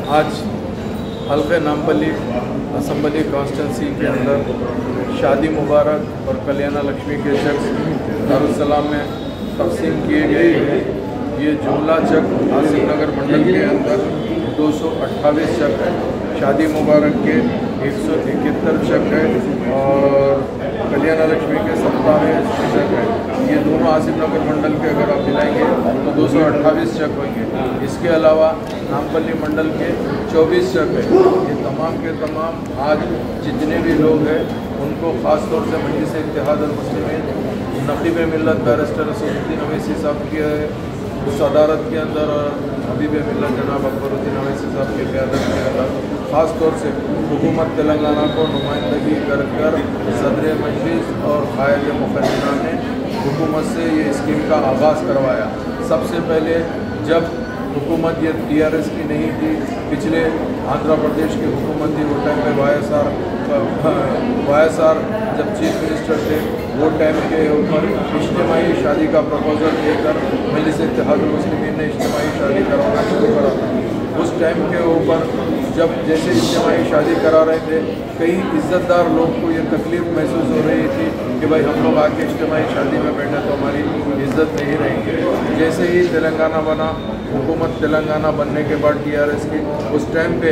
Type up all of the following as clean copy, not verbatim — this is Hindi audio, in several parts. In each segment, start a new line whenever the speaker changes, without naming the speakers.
आज हल्के नामपल्ली असम्बली कॉन्स्टिट्यूंसी के अंदर शादी मुबारक और कल्याण लक्ष्मी के चेक दारुस्सलाम में तकसीम किए गए हैं। ये जुमला चेक आसिफ नगर मंडल के अंदर 228 चेक है, शादी मुबारक के 171 चेक है और कल्याण लक्ष्मी के 27 चेक है। ये दोनों आसिफ नगर मंडल के अगर आप मिलाएंगे तो 228 चेक होंगे। इसके अलावा नामपल्ली मंडल के 24 चेक है। ये तमाम के तमाम आज जितने भी लोग हैं उनको ख़ास तौर से मजलिस इत्तेहाद मुस्लिमीन नक़ीब मिल्लत बैरिस्टर असदुद्दीन अवैसी साहब की सदारत के अंदर और हबीब मिल्लत जनाब अकबरुद्दीन अवैसी साहब की क़यादत के अंदर ख़ास तौर से हुकूमत तेलंगाना को नुमाइंदगी कर सदर मजलिस और क़ायद मुक़र्रिरा ने हुकूमत से ये स्कीम का आगाज़ करवाया। सबसे पहले जब हुकूमत ये TRS की नहीं थी, पिछले आंध्र प्रदेश की हुकूमत थी, वो टाइम पे YSR जब चीफ मिनिस्टर थे, वो टाइम के ऊपर इज्तिमाई शादी का प्रपोजल लेकर मजलिस इत्तेहाद मुस्लिमीन ने इज्तिमाई शादी करवाना शुरू करा था। उस टाइम के ऊपर जब जैसे इज्तिमाई शादी करा रहे थे, कई इज़्ज़तदार लोग को ये तकलीफ़ महसूस हो रही थी कि भाई हम लोग आके इज्तिमाई शादी में बैठे तो हमारी इज़्ज़त नहीं रहेगी। जैसे ही तेलंगाना बना, हुकूमत तेलंगाना बनने के बाद TRS की, उस टाइम पे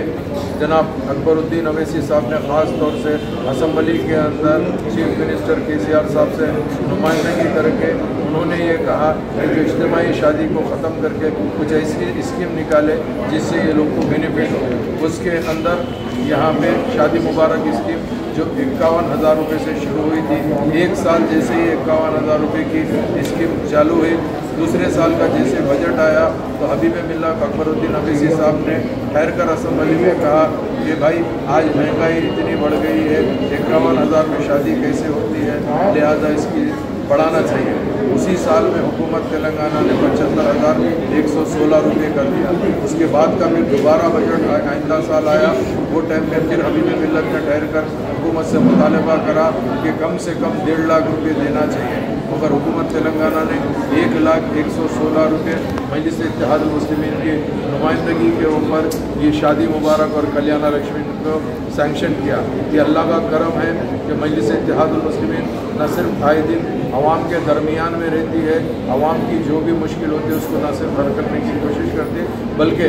जनाब अकबरुद्दीन अवैसी साहब ने ख़ास तौर से असम्बली के अंदर चीफ मिनिस्टर KCR साहब से नुमाइंदगी करके उन्होंने ये कहा कि जो इज्तिमाई शादी को ख़त्म करके कुछ ऐसी स्कीम निकाले जिससे ये लोग को बेनिफिट हो। उसके अंदर यहाँ पे शादी मुबारक स्कीम जो 51,000 रुपये से शुरू हुई थी, एक साल जैसे ही 51,000 रुपये की स्कीम चालू हुई, दूसरे साल का जैसे बजट आया तो हबीब मिल्लत अकबरुद्दीन अवैसी साहब ने ठहर कर असम्बली में कहा कि भाई आज महंगाई इतनी बढ़ गई है, 51,000 में शादी कैसे होती है, लिहाजा इसकी बढ़ाना चाहिए। उसी साल में हुकूमत तेलंगाना ने 75,116 रुपये कर दिया। उसके बाद का फिर दोबारा बजट आइंदा साल आया, वो टाइम में फिर हबीब मिल्लत ने ठहर कर हुकूमत से मुतालबा करा कि कम से कम 1.5 लाख रुपये देना चाहिए, मगर हुकूमत तेलंगाना ने 1,01,16 रुपये मजलिस इत्तेहाद मुस्लिमीन की नुमाइंदगी के ऊपर ये शादी मुबारक और कल्याण लक्ष्मी को सैंक्शन किया। ये अल्लाह का करम है कि मजलिस इत्तेहाद मुस्लिमीन न सिर्फ आए दिन अवाम के दरमियान में रहती है, अवाम की जो भी मुश्किल होती है उसको न सिर्फ हल करने की कोशिश करती है, बल्कि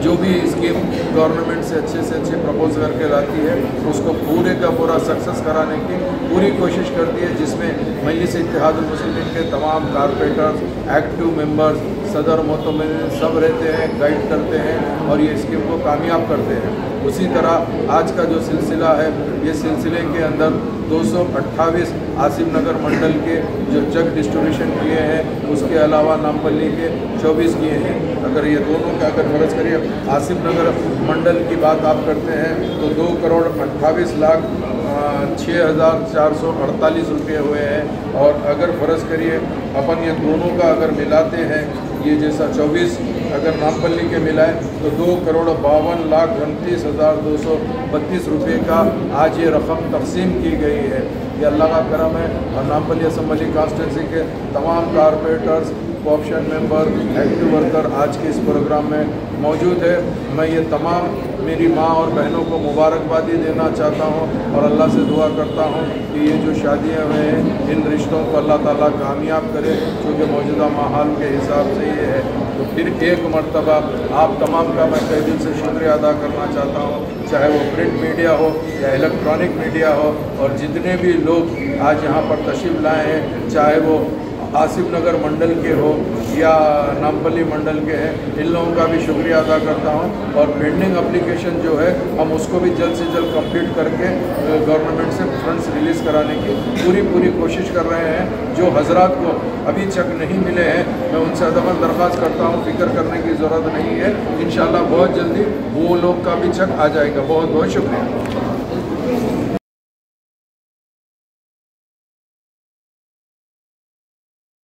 जो भी स्कीम गवर्नमेंट से अच्छे प्रपोज करके लाती है उसको पूरे का पूरा सक्सेस कराने की पूरी कोशिश करती है, जिसमें मजलिस इत्तेहाद मुस्लिमीन के तमाम कारपोरेटर्स, एक्टिव मेंबर्स, सदर मोतमिन सब रहते हैं, गाइड करते हैं और ये स्कीम को कामयाब करते हैं। उसी तरह आज का जो सिलसिला है, ये सिलसिले के अंदर 228 आसिफ नगर मंडल के जो चेक डिस्ट्रीब्यूशन किए हैं, उसके अलावा नामपल्ली के 24 किए हैं। अगर ये दोनों का अगर फ़र्ज़ करिए आसिफ नगर मंडल की बात आप करते हैं तो 2,28,06,448 रुपये हुए हैं, और अगर फ़र्ज़ करिए अपन ये दोनों का अगर मिलाते हैं, ये जैसा 24 अगर नामपल्ली के मिलाए तो 2,52,29,232 रुपये का आज ये रकम तकसीम की गई है। ये अल्लाह का करम है। और नामपल्ली असम्बली कॉन्स्टिट्यूंसी के तमाम corporators, co-option member, active worker आज के इस प्रोग्राम में मौजूद है। मैं ये तमाम मेरी माँ और बहनों को मुबारकबादी देना चाहता हूँ और अल्लाह से दुआ करता हूँ कि ये जो शादियाँ हुए हैं इन रिश्तों को अल्लाह ताला कामयाब करे, क्योंकि मौजूदा माहौल के हिसाब से ये है। तो फिर एक मरतबा आप तमाम का मैं तहे दिल से शुक्रिया अदा करना चाहता हूँ, चाहे वो प्रिंट मीडिया हो या इलेक्ट्रॉनिक मीडिया हो, और जितने भी लोग आज यहाँ पर तशरीफ़ लाए हैं, चाहे वो आसिफ नगर मंडल के हो या नामपल्ली मंडल के हैं, इन लोगों का भी शुक्रिया अदा करता हूं। और पेंडिंग एप्लीकेशन जो है हम उसको भी जल्द से जल्द कंप्लीट करके गवर्नमेंट से फंड्स रिलीज़ कराने की पूरी कोशिश कर रहे हैं। जो हजरात को अभी चेक नहीं मिले हैं, मैं उनसे अदबन दरख्वास्त करता हूं, फिक्र करने की ज़रूरत नहीं है, इंशाअल्लाह बहुत जल्दी वो लोग का भी चेक आ जाएगा। बहुत बहुत शुक्रिया।